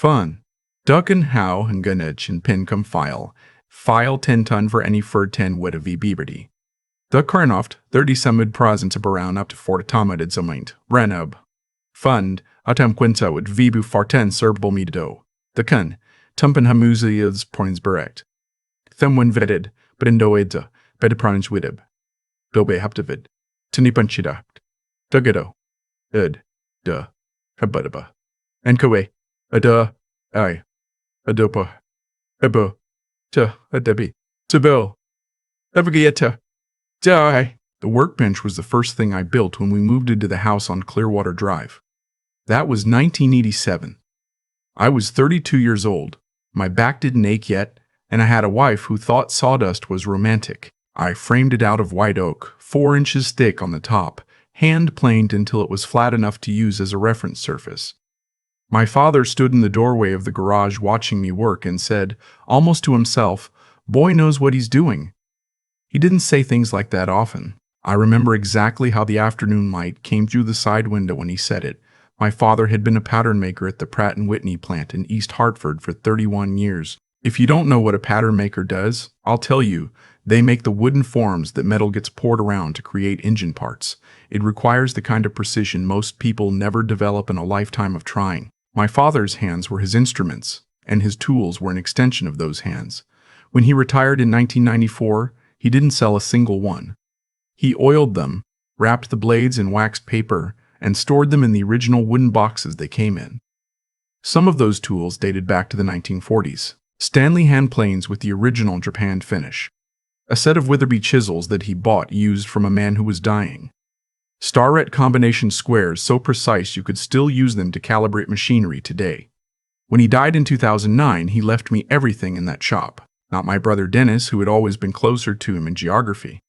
Fun. Duck and how and ganich and pin come file. File 10 ton for any fur 10 wit of beberty. Duck karnoft 30 summid prosent of around up to 4 tomadid summint. Renub. Fund. Atam quinta with vibu farten serbal mido. The kun. Tumpen hamuzias points berect. Thumwin vetted, but indoedza, bedipranich widib. Bilbe haptavid. Tinipanchida. Dugado. Id. Duh. Habudaba. Enkoe. Ada. I. Adopa. Ebo. Ta. Adebi. Tabil. Evagieta. Die. The workbench was the first thing I built when we moved into the house on Clearwater Drive. That was 1987. I was 32 years old. My back didn't ache yet, and I had a wife who thought sawdust was romantic. I framed it out of white oak, 4 inches thick on the top, hand-planed until it was flat enough to use as a reference surface. My father stood in the doorway of the garage watching me work and said, almost to himself, "Boy knows what he's doing." He didn't say things like that often. I remember exactly how the afternoon light came through the side window when he said it. My father had been a pattern maker at the Pratt & Whitney plant in East Hartford for 31 years. If you don't know what a pattern maker does, I'll tell you. They make the wooden forms that metal gets poured around to create engine parts. It requires the kind of precision most people never develop in a lifetime of trying. My father's hands were his instruments, and his tools were an extension of those hands. When he retired in 1994, he didn't sell a single one. He oiled them, wrapped the blades in waxed paper, and stored them in the original wooden boxes they came in. Some of those tools dated back to the 1940s. Stanley hand planes with the original japanned finish. A set of Witherby chisels that he bought used from a man who was dying. Starrett combination squares so precise you could still use them to calibrate machinery today. When he died in 2009, he left me everything in that shop. Not my brother Dennis, who had always been closer to him in geography.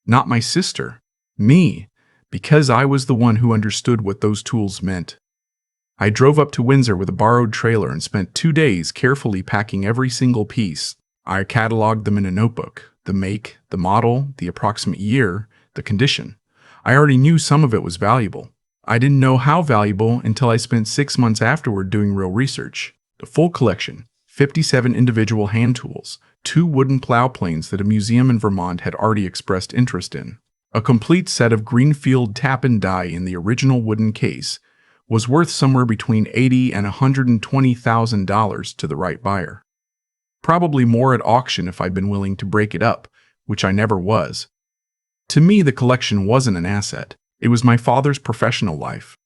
Not my sister. Me. Because I was the one who understood what those tools meant. I drove up to Windsor with a borrowed trailer and spent 2 days carefully packing every single piece. I cataloged them in a notebook. The make, the model, the approximate year, the condition. I already knew some of it was valuable. I didn't know how valuable until I spent 6 months afterward doing real research. The full collection, 57 individual hand tools, 2 wooden plow planes that a museum in Vermont had already expressed interest in. A complete set of Greenfield tap and die in the original wooden case was worth somewhere between $80,000 and $120,000 to the right buyer. Probably more at auction if I'd been willing to break it up, which I never was. To me, the collection wasn't an asset. It was my father's professional life.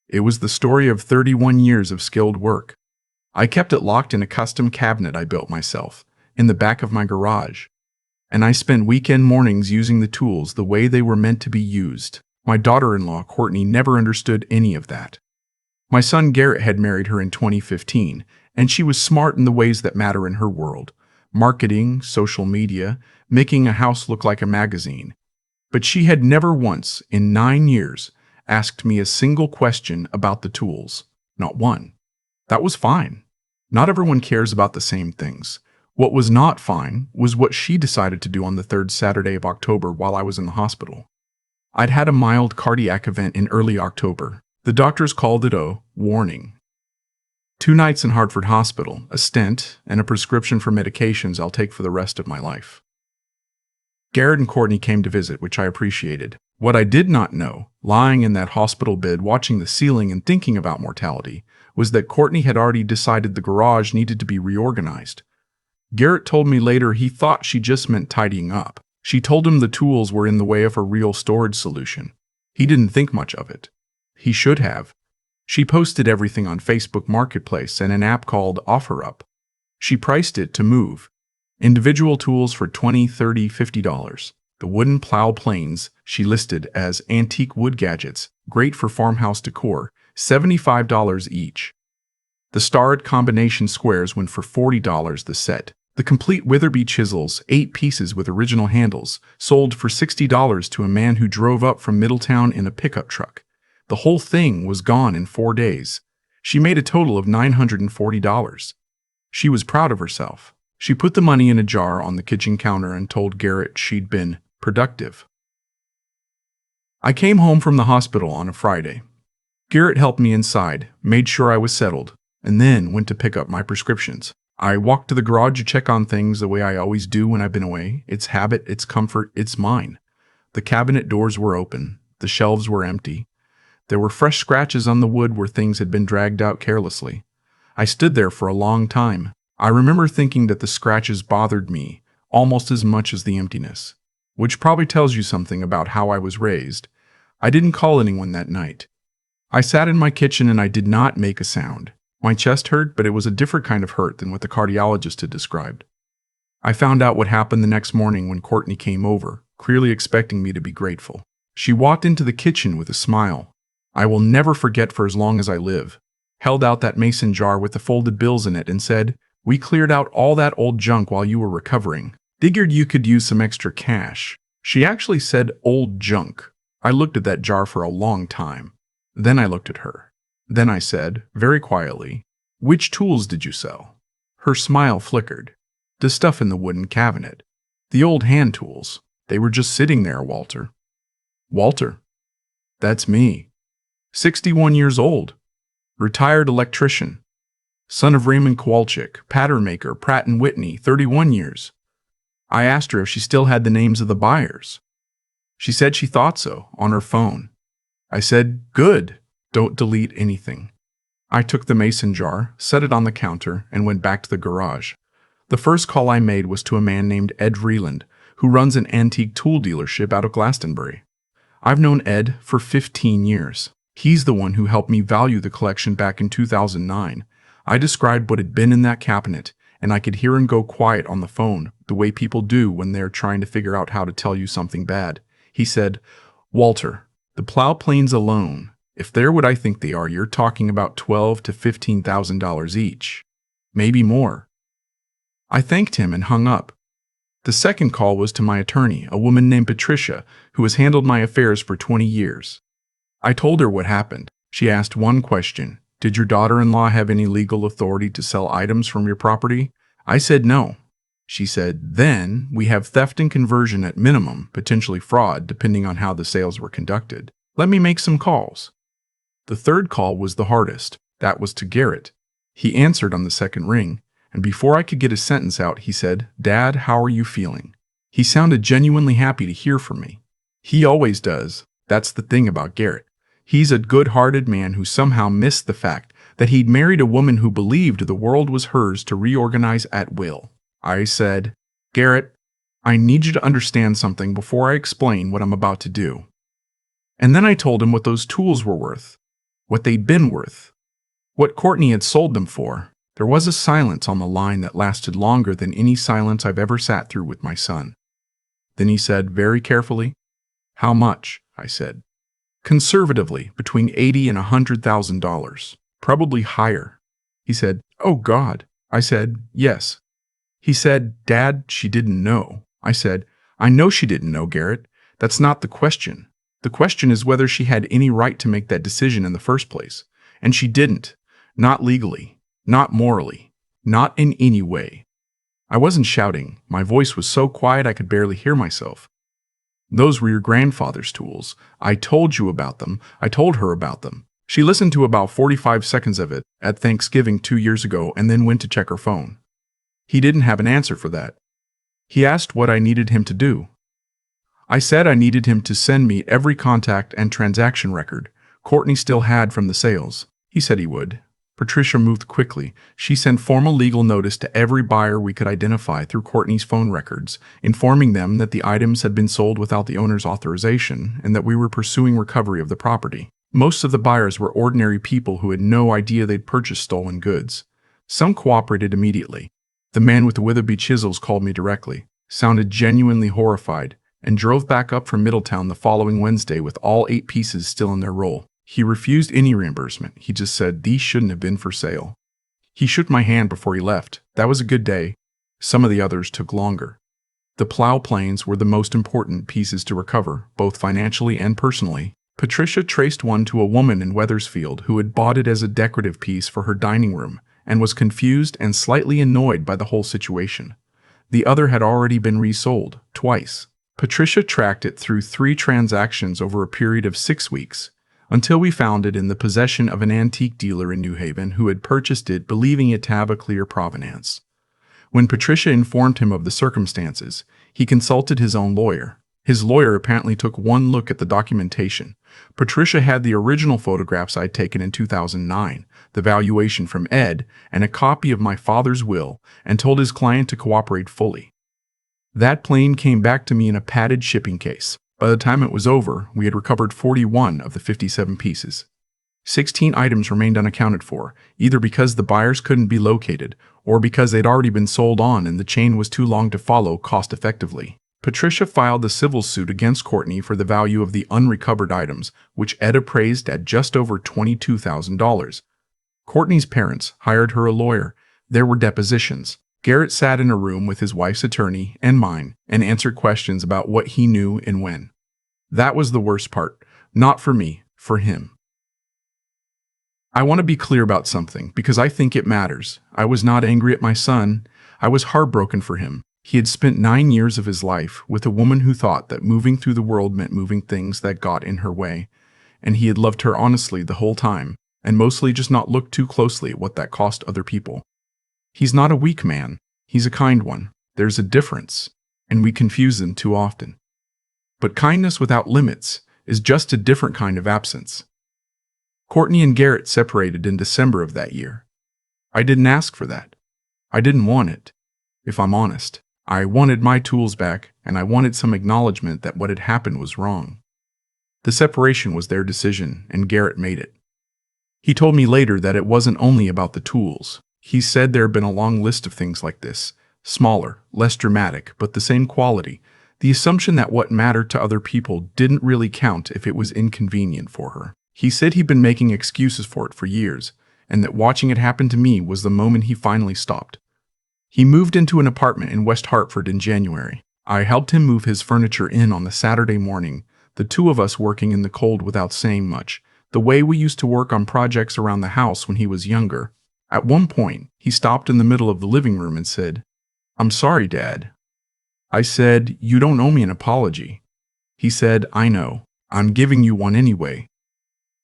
It was the story of 31 years of skilled work. I kept it locked in a custom cabinet I built myself, in the back of my garage. And I spent weekend mornings using the tools the way they were meant to be used. My daughter-in-law, Courtney, never understood any of that. My son Garrett had married her in 2015, and she was smart in the ways that matter in her world. Marketing, social media, making a house look like a magazine. But she had never once, in 9 years, asked me a single question about the tools. Not one. That was fine. Not everyone cares about the same things. What was not fine was what she decided to do on the 3rd Saturday of October while I was in the hospital. I'd had a mild cardiac event in early October. The doctors called it a warning. 2 nights in Hartford Hospital, a stent, and a prescription for medications I'll take for the rest of my life. Garrett and Courtney came to visit, which I appreciated. What I did not know, lying in that hospital bed watching the ceiling and thinking about mortality, was that Courtney had already decided the garage needed to be reorganized. Garrett told me later he thought she just meant tidying up. She told him the tools were in the way of a real storage solution. He didn't think much of it. He should have. She posted everything on Facebook Marketplace and an app called OfferUp. She priced it to move. Individual tools for $20, $30, $50. The wooden plow planes she listed as antique wood gadgets, great for farmhouse decor, $75 each. The starred combination squares went for $40 the set. The complete Witherby chisels, 8 pieces with original handles, sold for $60 to a man who drove up from Middletown in a pickup truck. The whole thing was gone in 4 days. She made a total of $940. She was proud of herself. She put the money in a jar on the kitchen counter and told Garrett she'd been productive. I came home from the hospital on a Friday. Garrett helped me inside, made sure I was settled, and then went to pick up my prescriptions. I walked to the garage to check on things the way I always do when I've been away. It's habit, it's comfort, it's mine. The cabinet doors were open. The shelves were empty. There were fresh scratches on the wood where things had been dragged out carelessly. I stood there for a long time. I remember thinking that the scratches bothered me almost as much as the emptiness, which probably tells you something about how I was raised. I didn't call anyone that night. I sat in my kitchen and I did not make a sound. My chest hurt, but it was a different kind of hurt than what the cardiologist had described. I found out what happened the next morning when Courtney came over, clearly expecting me to be grateful. She walked into the kitchen with a smile I will never forget for as long as I live, held out that mason jar with the folded bills in it and said, "We cleared out all that old junk while you were recovering. Figured you could use some extra cash." She actually said old junk. I looked at that jar for a long time. Then I looked at her. Then I said, very quietly, "Which tools did you sell?" Her smile flickered. "The stuff in the wooden cabinet. The old hand tools. They were just sitting there, Walter." Walter. That's me. 61 years old. Retired electrician. Son of Raymond Kowalczyk, pattern maker, Pratt & Whitney, 31 years. I asked her if she still had the names of the buyers. She said she thought so, on her phone. I said, "Good. Don't delete anything." I took the mason jar, set it on the counter, and went back to the garage. The first call I made was to a man named Ed Vreeland, who runs an antique tool dealership out of Glastonbury. I've known Ed for 15 years. He's the one who helped me value the collection back in 2009. I described what had been in that cabinet, and I could hear him go quiet on the phone, the way people do when they're trying to figure out how to tell you something bad. He said, "Walter, the plow planes alone, if they're what I think they are, you're talking about $12,000 to $15,000 each. Maybe more." I thanked him and hung up. The second call was to my attorney, a woman named Patricia, who has handled my affairs for 20 years. I told her what happened. She asked one question. "Did your daughter-in-law have any legal authority to sell items from your property?" I said no. She said, "Then we have theft and conversion at minimum, potentially fraud, depending on how the sales were conducted. Let me make some calls." The third call was the hardest. That was to Garrett. He answered on the second ring, and before I could get a sentence out, he said, "Dad, how are you feeling?" He sounded genuinely happy to hear from me. He always does. That's the thing about Garrett. He's a good-hearted man who somehow missed the fact that he'd married a woman who believed the world was hers to reorganize at will. I said, "Garrett, I need you to understand something before I explain what I'm about to do." And then I told him what those tools were worth, what they'd been worth, what Courtney had sold them for. There was a silence on the line that lasted longer than any silence I've ever sat through with my son. Then he said very carefully, "How much?" I said. "Conservatively, between $80,000 and $100,000. Probably higher." He said, "Oh God." I said, "Yes." He said, "Dad, she didn't know." I said, "I know she didn't know, Garrett. That's not the question. The question is whether she had any right to make that decision in the first place. And she didn't. Not legally. Not morally. Not in any way." I wasn't shouting. My voice was so quiet I could barely hear myself. "Those were your grandfather's tools. I told you about them. I told her about them. She listened to about 45 seconds of it at Thanksgiving 2 years ago and then went to check her phone. He didn't have an answer for that. He asked what I needed him to do. I said I needed him to send me every contact and transaction record Courtney still had from the sales. He said he would. Patricia moved quickly. She sent formal legal notice to every buyer we could identify through Courtney's phone records, informing them that the items had been sold without the owner's authorization and that we were pursuing recovery of the property. Most of the buyers were ordinary people who had no idea they'd purchased stolen goods. Some cooperated immediately. The man with the Witherby chisels called me directly, sounded genuinely horrified, and drove back up from Middletown the following Wednesday with all 8 pieces still in their roll. He refused any reimbursement. He just said these shouldn't have been for sale. He shook my hand before he left. That was a good day. Some of the others took longer. The plow planes were the most important pieces to recover, both financially and personally. Patricia traced one to a woman in Wethersfield who had bought it as a decorative piece for her dining room and was confused and slightly annoyed by the whole situation. The other had already been resold, twice. Patricia tracked it through 3 transactions over a period of 6 weeks, until we found it in the possession of an antique dealer in New Haven who had purchased it believing it to have a clear provenance. When Patricia informed him of the circumstances, he consulted his own lawyer. His lawyer apparently took one look at the documentation. Patricia had the original photographs I'd taken in 2009, the valuation from Ed, and a copy of my father's will, and told his client to cooperate fully. That plane came back to me in a padded shipping case. By the time it was over, we had recovered 41 of the 57 pieces. 16 items remained unaccounted for, either because the buyers couldn't be located, or because they'd already been sold on and the chain was too long to follow cost-effectively. Patricia filed the civil suit against Courtney for the value of the unrecovered items, which Ed appraised at just over $22,000. Courtney's parents hired her a lawyer. There were depositions. Garrett sat in a room with his wife's attorney and mine and answered questions about what he knew and when. That was the worst part. Not for me, for him. I want to be clear about something because I think it matters. I was not angry at my son. I was heartbroken for him. He had spent 9 years of his life with a woman who thought that moving through the world meant moving things that got in her way, and he had loved her honestly the whole time, and mostly just not looked too closely at what that cost other people. He's not a weak man. He's a kind one. There's a difference, and we confuse them too often. But kindness without limits is just a different kind of absence. Courtney and Garrett separated in December of that year. I didn't ask for that. I didn't want it, if I'm honest. I wanted my tools back, and I wanted some acknowledgement that what had happened was wrong. The separation was their decision, and Garrett made it. He told me later that it wasn't only about the tools. He said there had been a long list of things like this, smaller, less dramatic, but the same quality, the assumption that what mattered to other people didn't really count if it was inconvenient for her. He said he'd been making excuses for it for years, and that watching it happen to me was the moment he finally stopped. He moved into an apartment in West Hartford in January. I helped him move his furniture in on the Saturday morning, the two of us working in the cold without saying much, the way we used to work on projects around the house when he was younger. At one point, he stopped in the middle of the living room and said, "I'm sorry, Dad." I said, "You don't owe me an apology." He said, "I know. I'm giving you one anyway."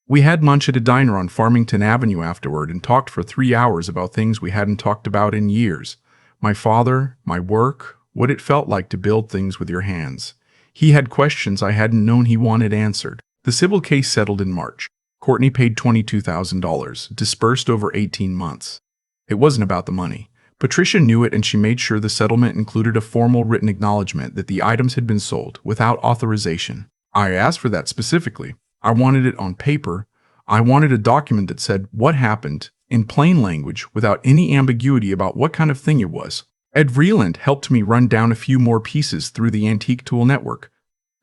We had lunch at a diner on Farmington Avenue afterward and talked for 3 hours about things we hadn't talked about in years. My father, my work, what it felt like to build things with your hands. He had questions I hadn't known he wanted answered. The civil case settled in March. Courtney paid $22,000, dispersed over 18 months. It wasn't about the money. Patricia knew it, and she made sure the settlement included a formal written acknowledgement that the items had been sold without authorization. I asked for that specifically. I wanted it on paper. I wanted a document that said what happened, in plain language, without any ambiguity about what kind of thing it was. Ed Vreeland helped me run down a few more pieces through the Antique Tool Network.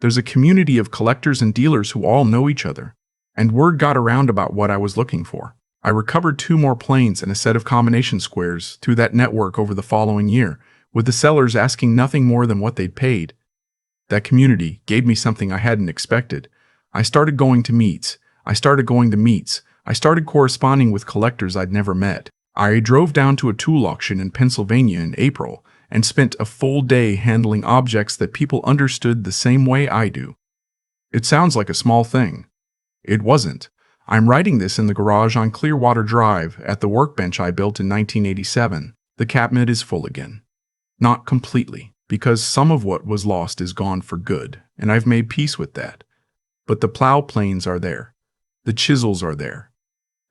There's a community of collectors and dealers who all know each other, and word got around about what I was looking for. I recovered 2 more planes and a set of combination squares through that network over the following year, with the sellers asking nothing more than what they'd paid. That community gave me something I hadn't expected. I started going to meets. I started corresponding with collectors I'd never met. I drove down to a tool auction in Pennsylvania in April and spent a full day handling objects that people understood the same way I do. It sounds like a small thing. It wasn't. I'm writing this in the garage on Clearwater Drive at the workbench I built in 1987. The cabinet is full again. Not completely, because some of what was lost is gone for good, and I've made peace with that. But the plow planes are there. The chisels are there.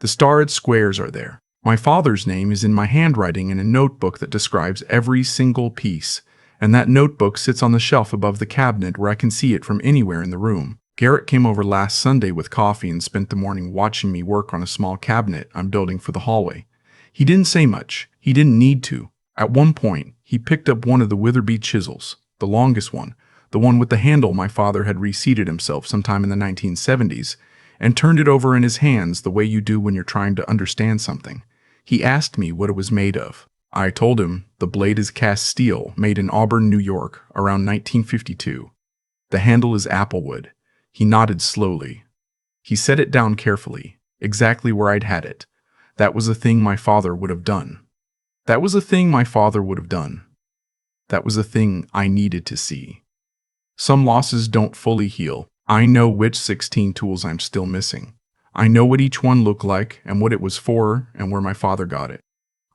The starred squares are there. My father's name is in my handwriting in a notebook that describes every single piece, and that notebook sits on the shelf above the cabinet where I can see it from anywhere in the room. Garrett came over last Sunday with coffee and spent the morning watching me work on a small cabinet I'm building for the hallway. He didn't say much. He didn't need to. At one point, he picked up one of the Witherby chisels, the longest one, the one with the handle my father had reseated himself sometime in the 1970s, and turned it over in his hands the way you do when you're trying to understand something. He asked me what it was made of. I told him the blade is cast steel, made in Auburn, New York, around 1952. The handle is applewood. He nodded slowly. He set it down carefully, exactly where I'd had it. That was a thing my father would have done. That was a thing my father would have done. That was a thing I needed to see. Some losses don't fully heal. I know which 16 tools I'm still missing. I know what each one looked like and what it was for and where my father got it.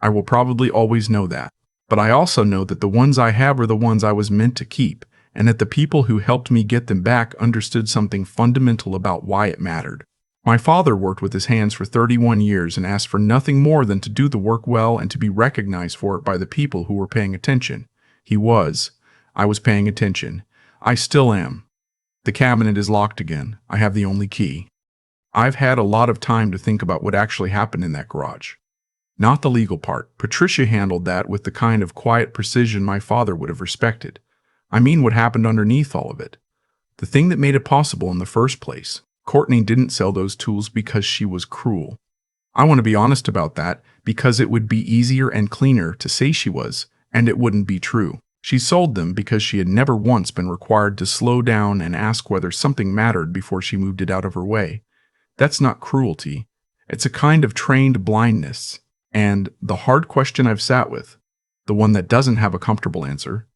I will probably always know that. But I also know that the ones I have are the ones I was meant to keep, and that the people who helped me get them back understood something fundamental about why it mattered. My father worked with his hands for 31 years and asked for nothing more than to do the work well and to be recognized for it by the people who were paying attention. I was paying attention. I still am. The cabinet is locked again. I have the only key. I've had a lot of time to think about what actually happened in that garage. Not the legal part. Patricia handled that with the kind of quiet precision my father would have respected. I mean what happened underneath all of it. The thing that made it possible in the first place. Courtney didn't sell those tools because she was cruel. I want to be honest about that because it would be easier and cleaner to say she was, and it wouldn't be true. She sold them because she had never once been required to slow down and ask whether something mattered before she moved it out of her way. That's not cruelty. It's a kind of trained blindness. And the hard question I've sat with, the one that doesn't have a comfortable answer,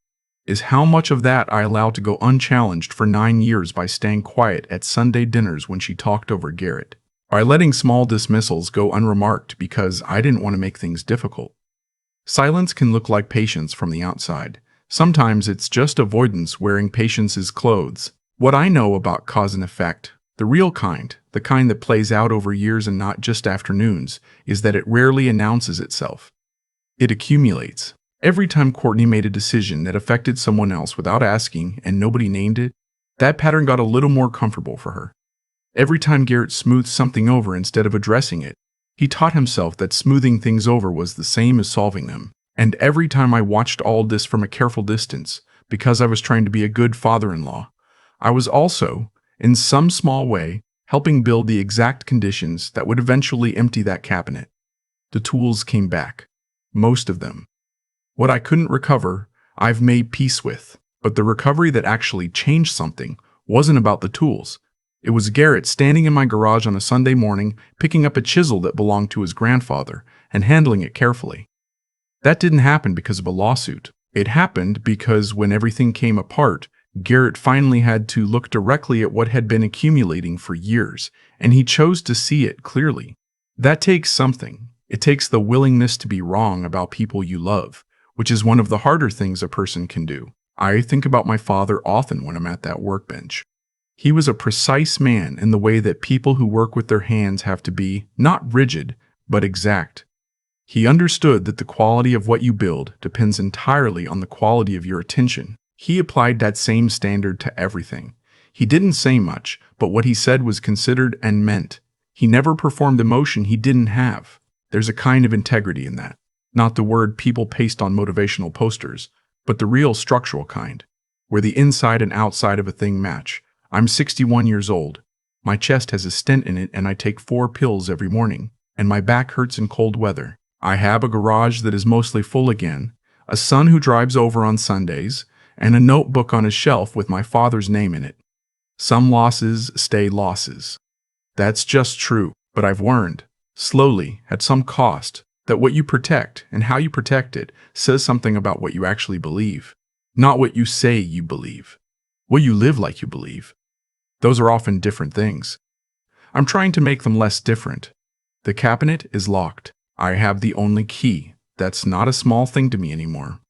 is how much of that I allowed to go unchallenged for 9 years by staying quiet at Sunday dinners when she talked over Garrett, by letting small dismissals go unremarked because I didn't want to make things difficult. Silence can look like patience from the outside. Sometimes it's just avoidance wearing patience's clothes. What I know about cause and effect, the real kind, the kind that plays out over years and not just afternoons, is that it rarely announces itself. It accumulates. Every time Courtney made a decision that affected someone else without asking and nobody named it, that pattern got a little more comfortable for her. Every time Garrett smoothed something over instead of addressing it, he taught himself that smoothing things over was the same as solving them. And every time I watched all this from a careful distance, because I was trying to be a good father-in-law, I was also, in some small way, helping build the exact conditions that would eventually empty that cabinet. The tools came back. Most of them. What I couldn't recover, I've made peace with. But the recovery that actually changed something wasn't about the tools. It was Garrett standing in my garage on a Sunday morning, picking up a chisel that belonged to his grandfather and handling it carefully. That didn't happen because of a lawsuit. It happened because when everything came apart, Garrett finally had to look directly at what had been accumulating for years, and he chose to see it clearly. That takes something. It takes the willingness to be wrong about people you love, which is one of the harder things a person can do. I think about my father often when I'm at that workbench. He was a precise man in the way that people who work with their hands have to be, not rigid, but exact. He understood that the quality of what you build depends entirely on the quality of your attention. He applied that same standard to everything. He didn't say much, but what he said was considered and meant. He never performed emotion he didn't have. There's a kind of integrity in that. Not the word people paste on motivational posters, but the real structural kind, where the inside and outside of a thing match. I'm 61 years old. My chest has a stent in it and I take 4 pills every morning, and my back hurts in cold weather. I have a garage that is mostly full again, a son who drives over on Sundays, and a notebook on his shelf with my father's name in it. Some losses stay losses. That's just true, but I've learned, slowly, at some cost, that what you protect and how you protect it says something about what you actually believe, not what you say you believe. Will you live like you believe? Those are often different things. I'm trying to make them less different. The cabinet is locked. I have the only key. That's not a small thing to me anymore.